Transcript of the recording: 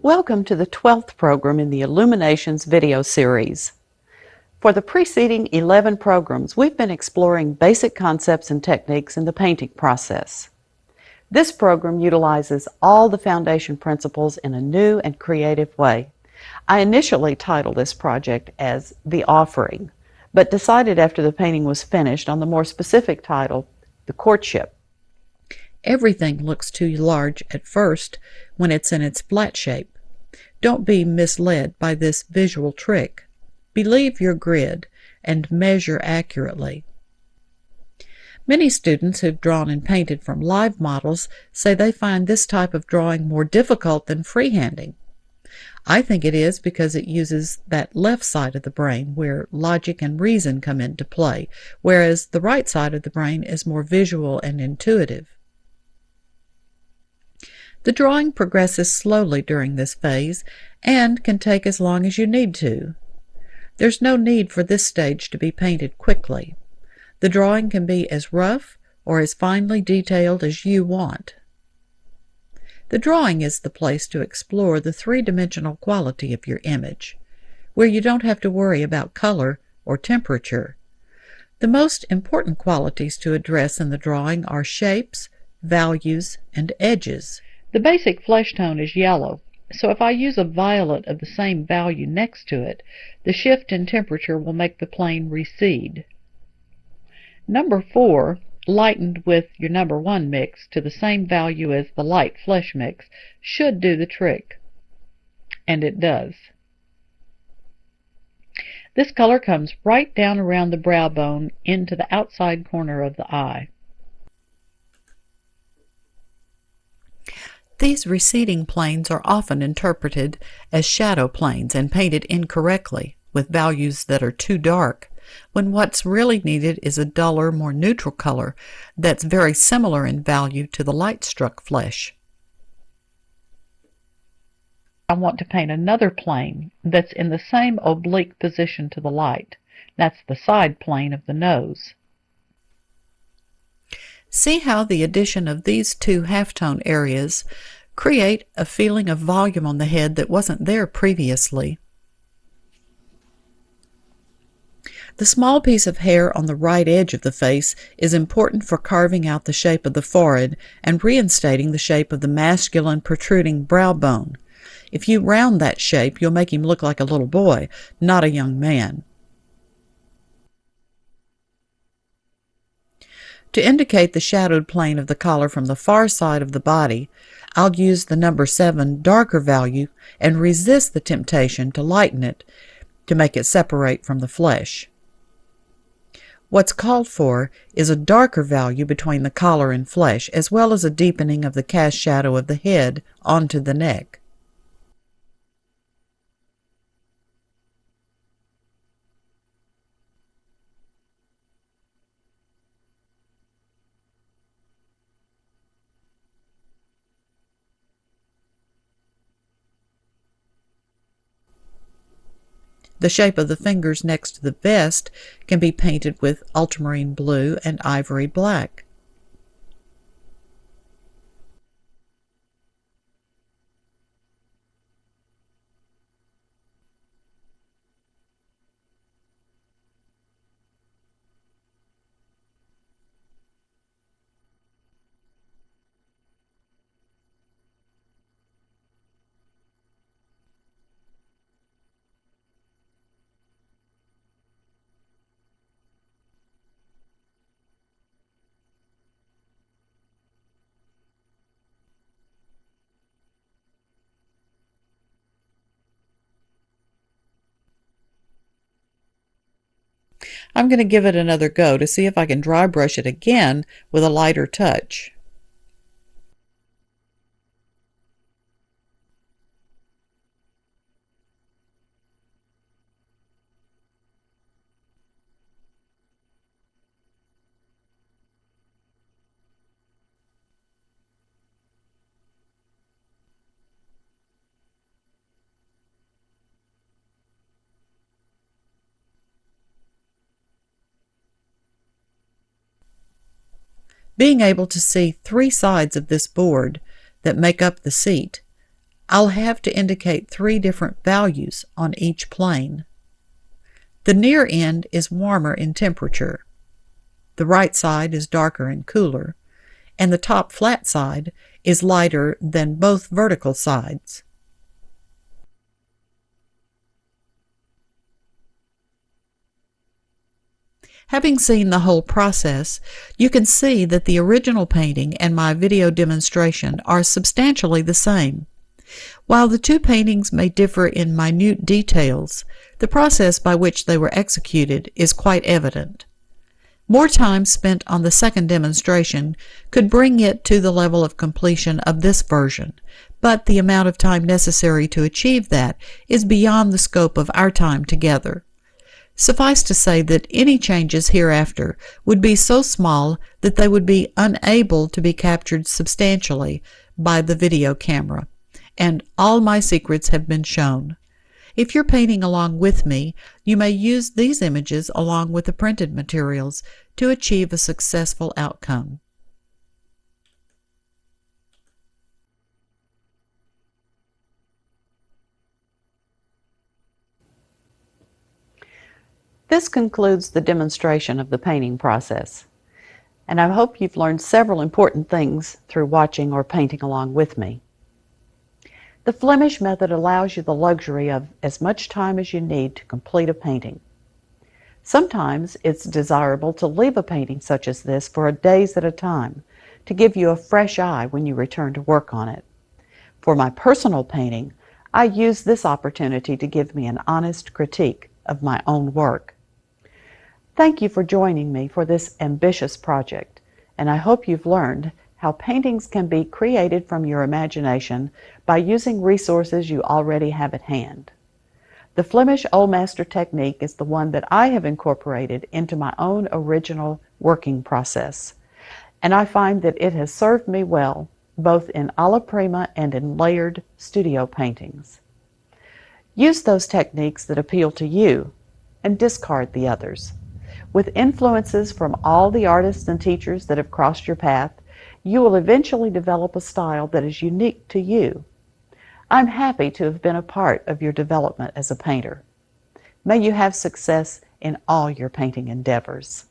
Welcome to the 12th program in the Illuminations video series. For the preceding 11 programs, we've been exploring basic concepts and techniques in the painting process. This program utilizes all the foundation principles in a new and creative way. I initially titled this project as The Offering, but decided after the painting was finished on the more specific title, The Courtship. Everything looks too large at first when it's in its flat shape. Don't be misled by this visual trick. Believe your grid and measure accurately. Many students who've drawn and painted from live models say they find this type of drawing more difficult than freehanding. I think it is because it uses that left side of the brain where logic and reason come into play, whereas the right side of the brain is more visual and intuitive. The drawing progresses slowly during this phase and can take as long as you need to. There's no need for this stage to be painted quickly. The drawing can be as rough or as finely detailed as you want. The drawing is the place to explore the three-dimensional quality of your image, where you don't have to worry about color or temperature. The most important qualities to address in the drawing are shapes, values, and edges. The basic flesh tone is yellow, so if I use a violet of the same value next to it, the shift in temperature will make the plane recede. Number 4, lightened with your number 1 mix to the same value as the light flesh mix, should do the trick. And it does. This color comes right down around the brow bone into the outside corner of the eye. These receding planes are often interpreted as shadow planes and painted incorrectly with values that are too dark, when what's really needed is a duller, more neutral color that's very similar in value to the light-struck flesh. I want to paint another plane that's in the same oblique position to the light. That's the side plane of the nose. See how the addition of these two halftone areas create a feeling of volume on the head that wasn't there previously. The small piece of hair on the right edge of the face is important for carving out the shape of the forehead and reinstating the shape of the masculine protruding brow bone. If you round that shape, you'll make him look like a little boy, not a young man. To indicate the shadowed plane of the collar from the far side of the body, I'll use the number 7 darker value and resist the temptation to lighten it to make it separate from the flesh. What's called for is a darker value between the collar and flesh, as well as a deepening of the cast shadow of the head onto the neck. The shape of the fingers next to the vest can be painted with ultramarine blue and ivory black. I'm going to give it another go to see if I can dry brush it again with a lighter touch. Being able to see 3 sides of this board that make up the seat, I'll have to indicate 3 different values on each plane. The near end is warmer in temperature, the right side is darker and cooler, and the top flat side is lighter than both vertical sides. Having seen the whole process, you can see that the original painting and my video demonstration are substantially the same. While the 2 paintings may differ in minute details, the process by which they were executed is quite evident. More time spent on the second demonstration could bring it to the level of completion of this version, but the amount of time necessary to achieve that is beyond the scope of our time together. Suffice to say that any changes hereafter would be so small that they would be unable to be captured substantially by the video camera, and all my secrets have been shown. If you're painting along with me, you may use these images along with the printed materials to achieve a successful outcome. This concludes the demonstration of the painting process, and I hope you've learned several important things through watching or painting along with me. The Flemish method allows you the luxury of as much time as you need to complete a painting. Sometimes it's desirable to leave a painting such as this for days at a time to give you a fresh eye when you return to work on it. For my personal painting, I use this opportunity to give me an honest critique of my own work. Thank you for joining me for this ambitious project, and I hope you've learned how paintings can be created from your imagination by using resources you already have at hand. The Flemish Old Master technique is the one that I have incorporated into my own original working process, and I find that it has served me well both in alla prima and in layered studio paintings. Use those techniques that appeal to you and discard the others. With influences from all the artists and teachers that have crossed your path, you will eventually develop a style that is unique to you. I'm happy to have been a part of your development as a painter. May you have success in all your painting endeavors.